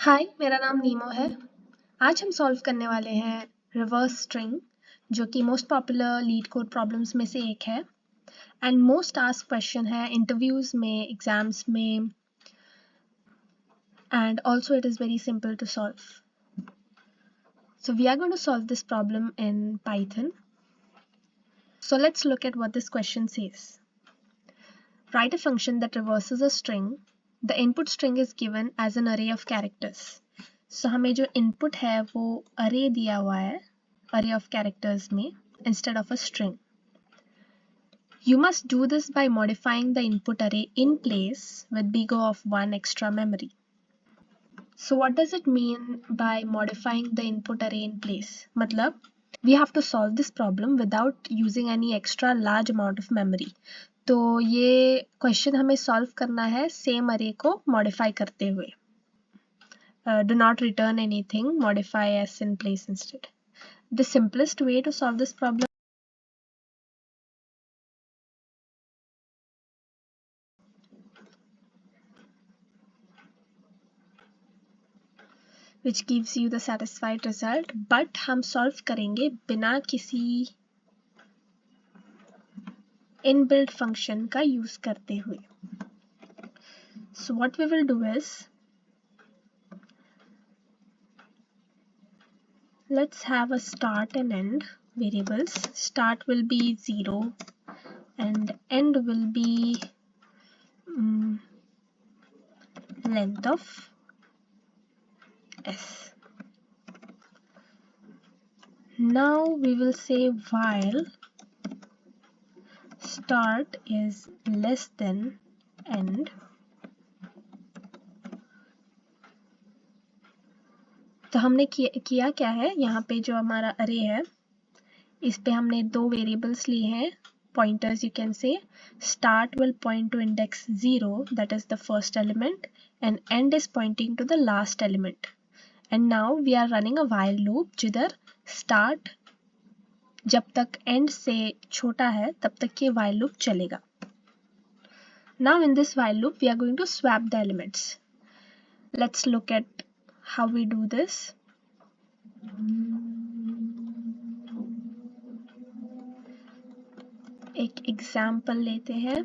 हाय, मेरा नाम नीमो है। आज हम सॉल्व करने वाले हैं रिवर्स स्ट्रिंग, जो कि most popular LeetCode problems में से एक है एंड मोस्ट आस्क्ड क्वेश्चन है इंटरव्यूज में, एग्जाम्स में, and also it is very simple to solve. So we are going to solve this problem in Python. So let's look at what this question says. Write a function that reverses a string. The input string is given as an array of characters. So हमें जो input है वो array दिया हुआ है, array of characters में instead of a string. You must do this by modifying the input array in place with big O of 1 extra memory. So what does it mean by modifying the input array in place? मतलब we have to solve this problem without using any extra large amount of memory. तो ये question हमें solve करना है same अरे को modify करते हुए. Do not return anything, modify s in place instead. The simplest way to solve this problem which gives you the satisfied result, but हम सॉल्व करेंगे बिना किसी इनबिल्ट फंक्शन का यूज करते हुए. So what we will do is, let's have a start and end variables. Start will be 0 and end will be length of s. Now we will say while start is less than end. तो हमने किया क्या है, यहाँ पे जो हमारा अरे है इस पे हमने दो वेरिएबल्स लिए हैं, pointers you can say. Start will point to index 0, that is the first element, and end is pointing to the last element. And now we are running a while loop जिधर start जब तक end से छोटा है तब तक ये while loop चलेगा. Now in this while loop we are going to swap the elements. Let's look at how we do this. एक एग्जाम्पल लेते हैं.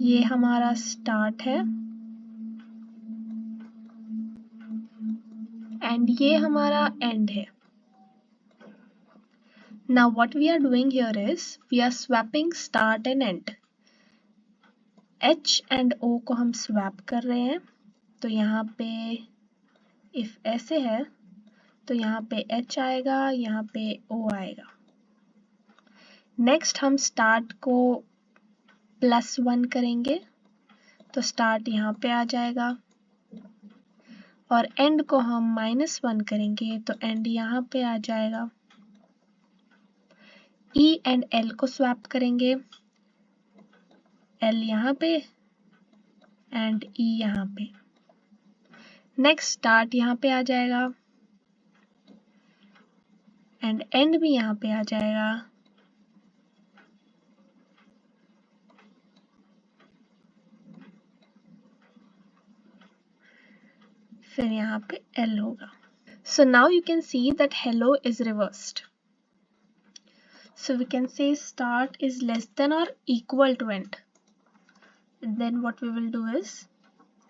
ये हमारा स्टार्ट है एंड ये हमारा एंड है. Now what we are doing here is we are swapping start and end. H and O को हम swap कर रहे हैं. तो यहाँ पे if ऐसे है तो यहाँ पे H आएगा, यहाँ पे O आएगा. नेक्स्ट हम स्टार्ट को +1 करेंगे तो स्टार्ट यहाँ पे आ जाएगा, और एंड को हम -1 करेंगे तो एंड यहाँ पे आ जाएगा. E एंड L को स्वैप करेंगे, L यहाँ पे एंड E यहाँ पे. नेक्स्ट स्टार्ट यहाँ पे आ जाएगा एंड एंड भी यहाँ पे आ जाएगा. फिर यहाँ पे L होगा. So now you can see that hello is reversed. So we can say start is less than or equal to end. Then what we will do is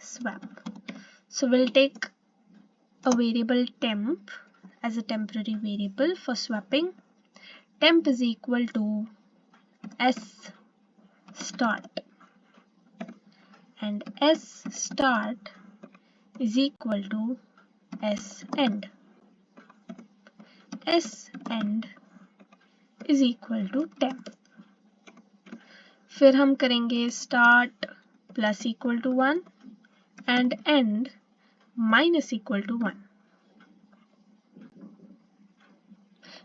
swap. So we'll take a variable temp as a temporary variable for swapping. Temp is equal to s start and s start is equal to s end. S end is equal to temp. फिर हम करेंगे start plus equal to 1 and end minus equal to 1.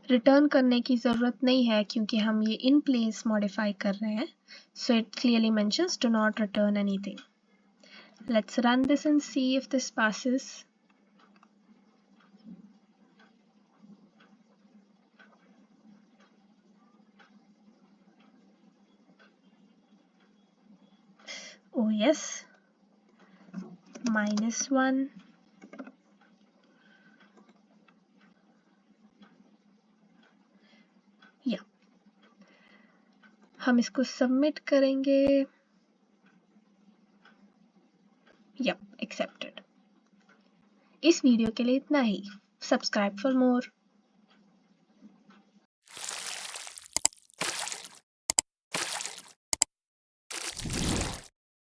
Return करने की ज़रूरत नहीं है क्योंकि हम ये इन प्लेस मॉडिफाई कर रहे हैं. So it clearly mentions do not return anything. Let's run this and see if this passes. Oh yes, -1. या हम इसको सबमिट करेंगे. Yep, accepted. इस वीडियो के लिए इतना ही. Subscribe for more.